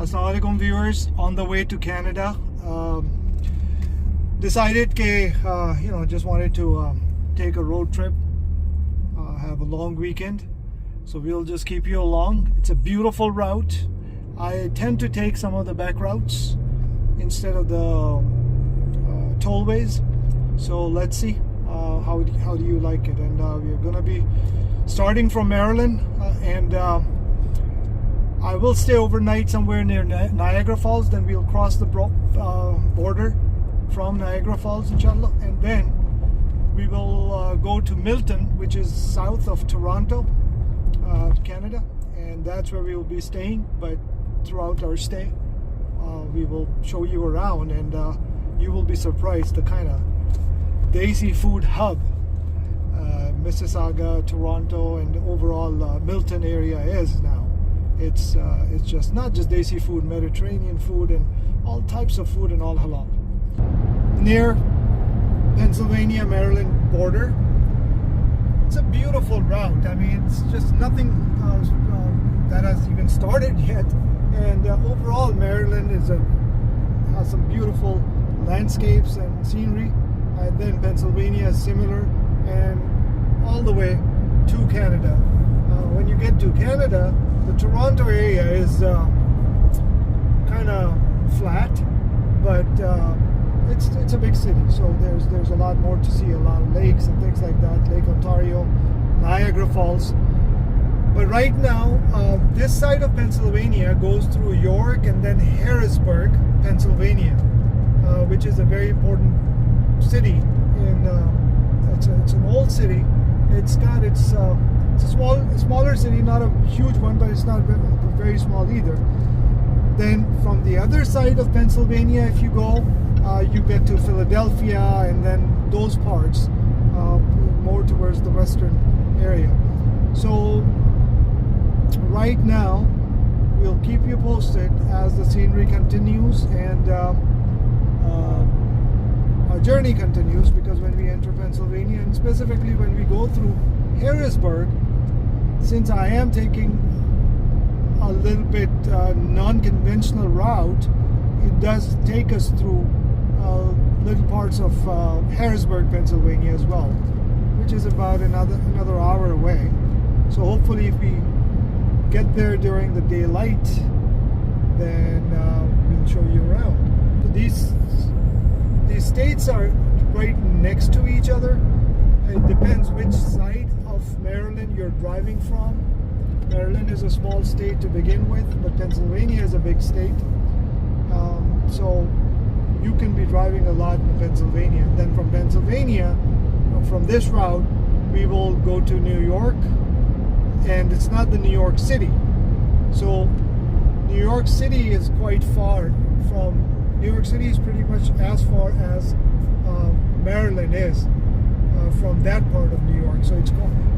Assalamualaikum viewers, on the way to Canada. Decided just wanted to take a road trip, have a long weekend, so we'll just keep you along. It's a beautiful route. I tend to take some of the back routes instead of the tollways, so let's see how do you like it. And we're gonna be starting from Maryland, and I will stay overnight somewhere near Niagara Falls. Then we'll cross the border from Niagara Falls, inshallah, and then we will go to Milton, which is south of Toronto, Canada, and that's where we will be staying. But throughout our stay, we will show you around, and you will be surprised the kind of Desi food hub Mississauga, Toronto, and overall Milton area is now. It's just not just Desi food, Mediterranean food, and all types of food, and all halal. Near Pennsylvania, Maryland border. It's a beautiful route. I mean, it's just nothing that has even started yet. And overall, Maryland has some beautiful landscapes and scenery. And then Pennsylvania is similar, and all the way to Canada. When you get to Canada, the Toronto area is kind of flat, but it's a big city, so there's a lot more to see, a lot of lakes and things like that, Lake Ontario, Niagara Falls. But right now, this side of Pennsylvania goes through York and then Harrisburg, Pennsylvania, which is a very important city. It's an old city. It's a smaller city, not a huge one, but it's not very small either. Then from the other side of Pennsylvania, if you go, you get to Philadelphia, and then those parts, more towards the western area. So right now, we'll keep you posted as the scenery continues, and our journey continues, because when we enter Pennsylvania, and specifically when we go through Harrisburg, since I am taking a little bit non-conventional route, it does take us through little parts of Harrisburg, Pennsylvania as well, which is about another hour away. So hopefully if we get there during the daylight, then we'll show you around. So these states are right next to each other. It depends which side of Maryland you're driving from. Maryland is a small state to begin with, but Pennsylvania is a big state. So you can be driving a lot in Pennsylvania. And then from Pennsylvania, from this route, we will go to New York, and it's not the New York City. So New York City is quite far from, New York City is pretty much as far as Maryland is from that part of New York. So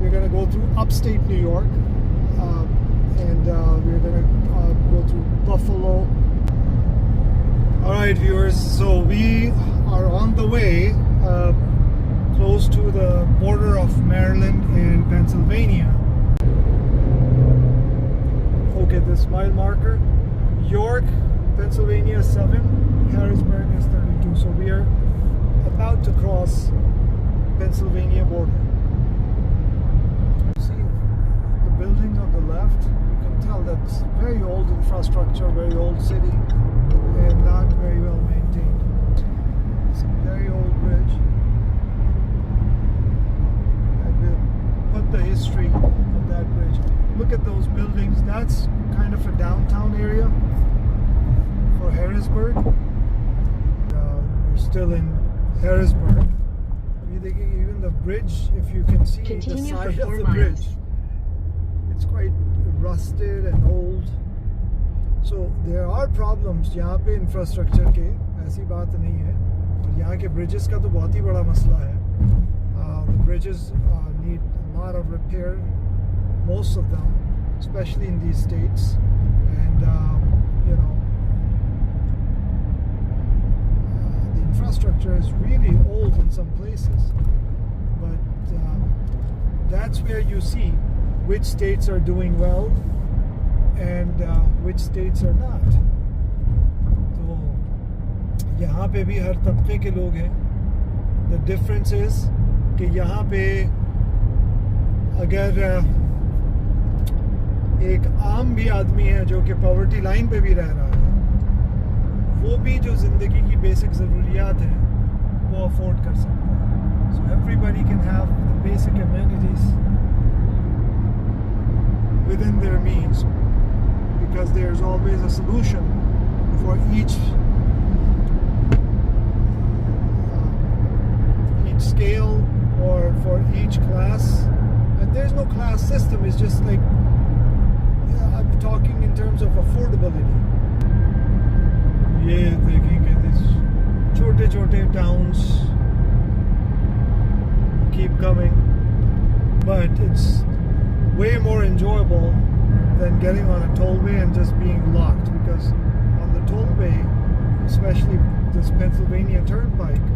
we're going to go through upstate New York, and we're going to go through Buffalo. Alright viewers, so we are on the way close to the border of Maryland and Pennsylvania. Okay, this mile marker, York, Pennsylvania 7, Harrisburg is 32. So we are about to cross Pennsylvania border. See the building on the left, you can tell that's very old infrastructure, very old city, and not very well maintained. It's a very old bridge, and we'll put the history of that bridge. Look at those buildings. That's kind of a downtown area for Harrisburg. We're still in Harrisburg. Even the bridge, if you can see the side of the bridge, it's quite rusted and old. So there are problems यहाँ पे infrastructure के, ऐसी बात नहीं है, और यहाँ के bridges का तो बहुत ही बड़ा मसला है. The bridges need a lot of repair, most of them, especially in these states, and the infrastructure is really old in some places, but that's where you see which states are doing well and which states are not. यहाँ पे भी हर तबके के लोग हैं. The difference is कि यहाँ पे अगर एक आम भी आदमी है जो कि पॉवर्टी लाइन पे भी रह रहा है, वो भी जो ज़िंदगी की बेसिक ज़रूरियात हैं वो अफोर्ड कर सकता है. So everybody can have the basic amenities within their means, because there's always a solution for each scale or for each class. And there's no class system, it's just like, I'm talking in terms of affordability. ये देखेंगे these छोटे towns keep coming, but it's way more enjoyable than getting on a tollway and just being locked, because on the tollway, especially this Pennsylvania Turnpike,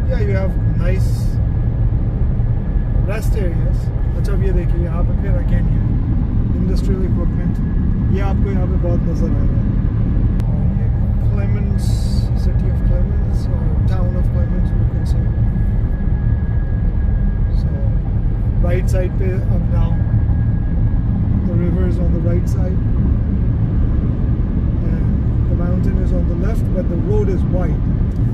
yeah, you have nice rest areas. अच्छा अब ये देखिए यहाँ पे फिर again ये industrial equipment, ये आपको यहाँ पे बहुत नज़र आएगा. और ये Clemens, city of Clemens or town of Clemens, you can say. So right side पे अब now the river is on the right side and the mountain is on the left, but the road is wide,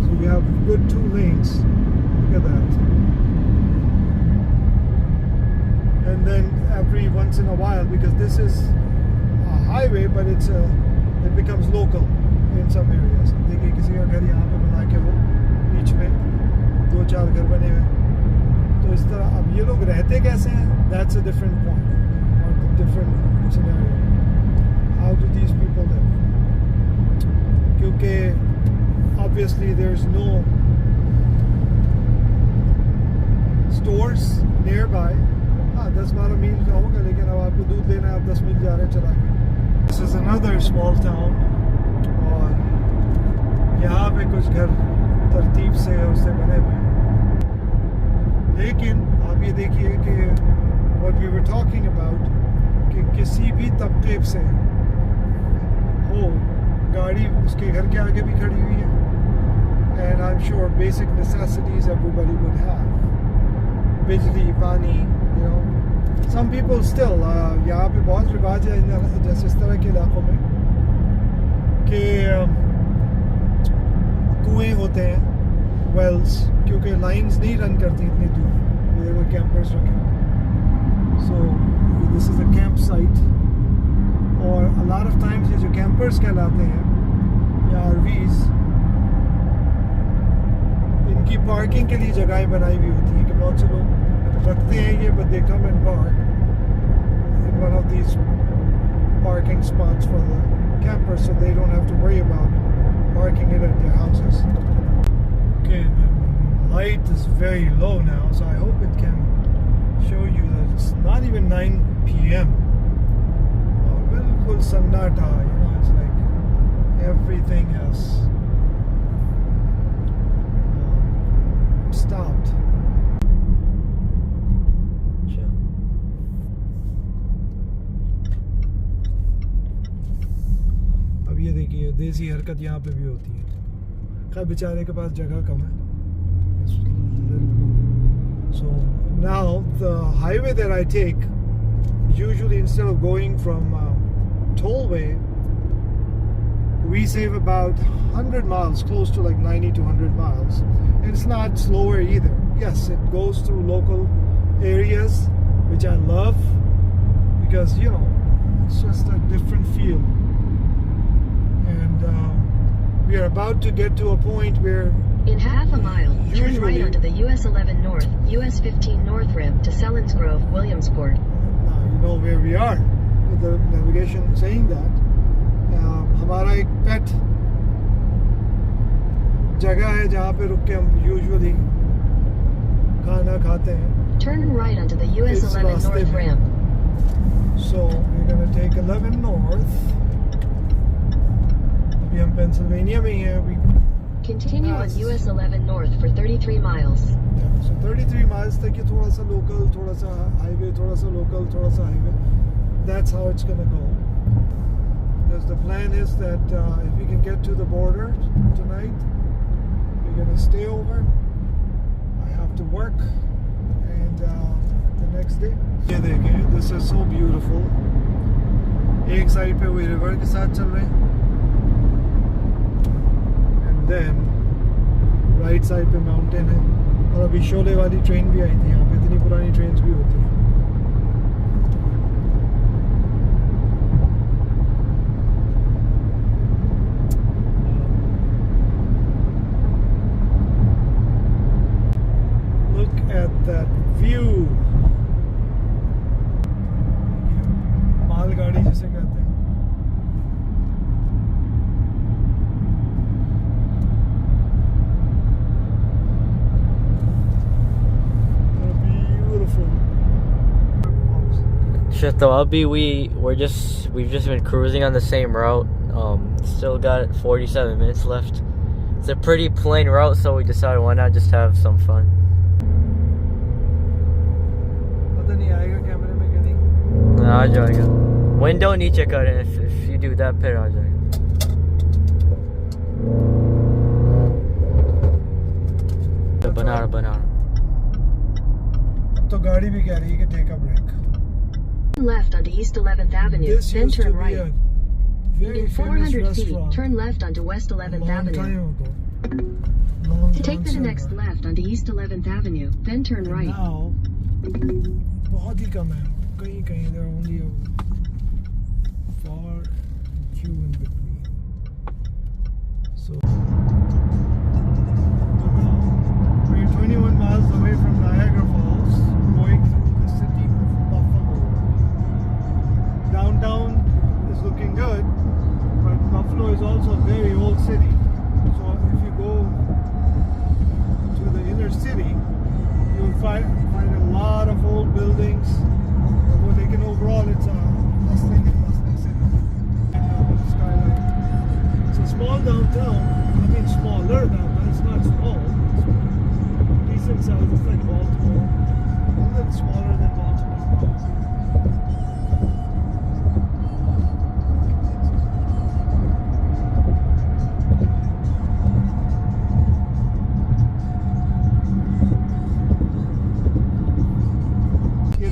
so you have good 2 lanes. Look at that. And then every once in a while, because this is a highway, but it becomes local in some areas. देखिए किसी का घर यहाँ पे बना के वो बीच में 2-4 घर बने हुए, तो इस तरह अब ये लोग रहते कैसे हैं, that's a different point or a different scenario. How do these people live? क्योंकि obviously there's no stores nearby. 10-12 मील का होगा, लेकिन अब आपको दूध लेना है, आप 10 मील जा रहे हैं चला के. This is another small town, और यहाँ पे कुछ घर तरतीब से उससे बने हुए हैं. लेकिन आप ये देखिए कि what we were talking about, कि किसी भी तबके से हो गाड़ी उसके घर के आगे भी खड़ी हुई है, and I'm sure basic necessities everybody would have. बिजली, पानी, you know. Some people still यहाँ पे बहुत रिवाज है जैसे इस तरह के इलाकों में कि कुएं होते हैं, wells, क्योंकि लाइंस नहीं रन करती इतनी दूर, वो कैंपर्स रखे. So this is a campsite, और a lot of times ये जो कैंपर्स कहलाते हैं या RVs, इनकी पार्किंग के लिए जगहें बनाई हुई होती हैं कि बहुत से लोग रखते हैं ये, but they come and park in one of these parking spots for the campers, so they don't have to worry about parking it at their houses. Okay, the light is very low now, so I hope it can show you that it's not even 9 p.m. Bilkul sannata, you know, it's like everything has stopped. अब ये देखिए देसी हरकत यहाँ पे भी होती है. खैर बेचारे के पास जगह कम है. So now the highway that I take, usually instead of going from tollway, we save about 100 miles, close to like 90 to 100 miles. And it's not slower either. Yes, it goes through local areas, which I love, because, you know, it's just a different feel. And we are about to get to a point where in half a mile, turn right onto the US 11 North, US 15 North ramp to Selinsgrove, Williamsport. Now you know where we are, with the navigation saying that. हमारा एक पेट जगह है जहाँ पे रुक के हम usually खाना खाते हैं. Turn right onto the US 11 North ramp. So we're gonna take 11 North. अभी हम पेंसिल्वेनिया में ही हैं. We continue on US 11 North for 33 miles. Yeah, so 33 miles तक ये थोड़ा सा local, थोड़ा सा highway, थोड़ा सा local, थोड़ा सा highway. That's how it's gonna go. because the plan is that if we can get to the border tonight, we're gonna stay over. I have to work, and the next day. ये देखें, this is so beautiful. एक side पे वो river के साथ चल रहे हैं, and then राइट साइड पे माउंटेन है. और अभी शोले वाली ट्रेन भी आई थी यहाँ पे. इतनी पुरानी ट्रेन्स भी होती हैं. Look at that view. मालगाड़ी जिसे कहते हैं. So we've just been cruising on the same route. Still got 47 minutes left. It's a pretty plain route, so we decided why not just have some fun. पता नहीं आएगा कैमरे में कि नहीं. आ जाएगा. Window नीचे करें. If you do that, फिर आ जाएगा. बना. तो गाड़ी भी कह रही है कि take a break. Left onto East 11th Avenue, This then used to turn be right. a very In famous 400 feet, restaurant turn left onto West 11th long Avenue. time ago. Long To take John the next Silver. left onto East 11th Avenue, then turn And right. now, बहुत ही कम है. कहीं there are only a far few in between. So we're 21 miles away from Niagara Falls, going through the city of Buffalo. Downtown is looking good, but Buffalo is also a very old city. So if you go to the inner city, you'll find a lot of old buildings. But again, overall, it's a bustling city. Skyline. It's a small downtown. I mean, smaller downtown. It's not small. It's decent size. It's like Baltimore. A little smaller than Baltimore.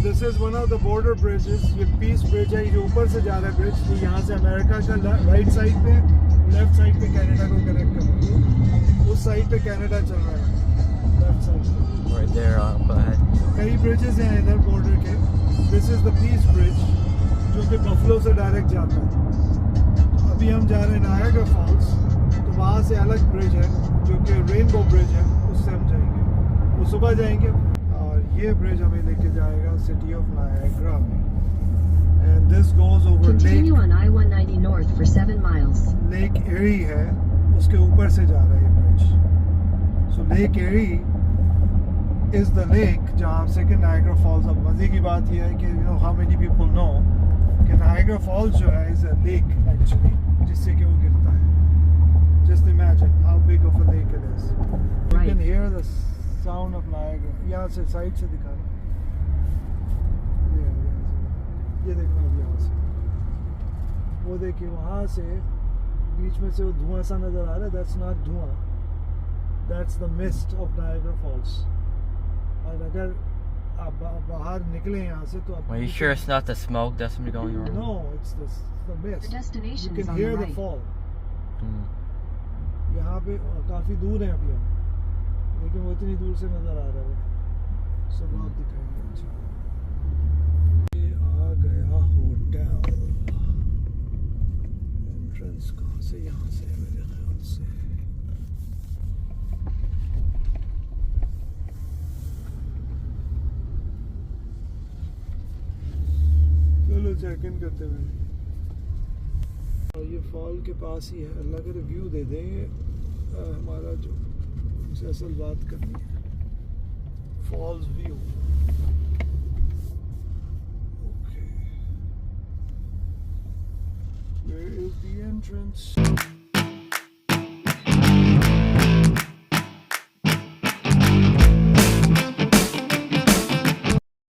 This is one of the border bridges. ये piece bridge है. ये ऊपर से जा रहा है bridge. ये यहाँ से अमेरिका का राइट साइड पे, लेफ्ट साइड पे कनाडा को कनेक्ट कर रहा है. उस साइड पे कनाडा चल रहा है, लेफ्ट साइड पे. Right there, go ahead. कई ब्रिजेस हैं इधर बॉर्डर के. This is the peace bridge जो कि बफलो से डायरेक्ट जाता है. अभी हम जा रहे हैं नायग्रा फॉल्स, तो वहाँ से अलग ब्रिज है जो कि रेनबो ब्रिज है. उससे हम जाएंगे, वो सुबह जाएंगे. ये ब्रिज हमें लेके जाएगा सिटी ऑफ नायग्रा में. And this goes over Continue lake. on I-190 north for 7 miles. Lake Erie है, उसके ऊपर से जा रहा है ये bridge. So lake Erie is the lake जहाँ से कि नायग्रा फॉल्स. अब मजे की बात ये है कि you know how many people know कि नायग्रा फॉल्स जो है इज अ लेक एक्चुअली, जिससे कि वो गिरता है. Just imagine how big of a lake it is. You can hear the sound of Niagara. यहाँ से साइड से दिखा रहा. ये देखना अब यहाँ से. वो देखिए वहाँ से बीच में से वो धुआं सा नजर आ रहा है. दैट्स नॉट धुआं, that's the mist of Niagara false. और अगर आप बाहर निकले यहाँ से तो Are you sure it's not the smoke that's been going around? No, it's the mist. The destination You is can on hear the the right. fall. Hmm. यहाँ पे काफी दूर है अभी हम, लेकिन वो इतनी दूर से नजर आ रहा है. सब आप दिखाएंगे. अच्छा, ये आ गया होटल. एंट्रेंस कहाँ से? यहाँ से मेरे ख्याल से. चलो चेक इन करते हुए. और ये फॉल के पास ही है. अल्लाह करे व्यू दे देंगे. हमारा जो उनसे असल बात करनी है. Falls view. Okay, where is the entrance?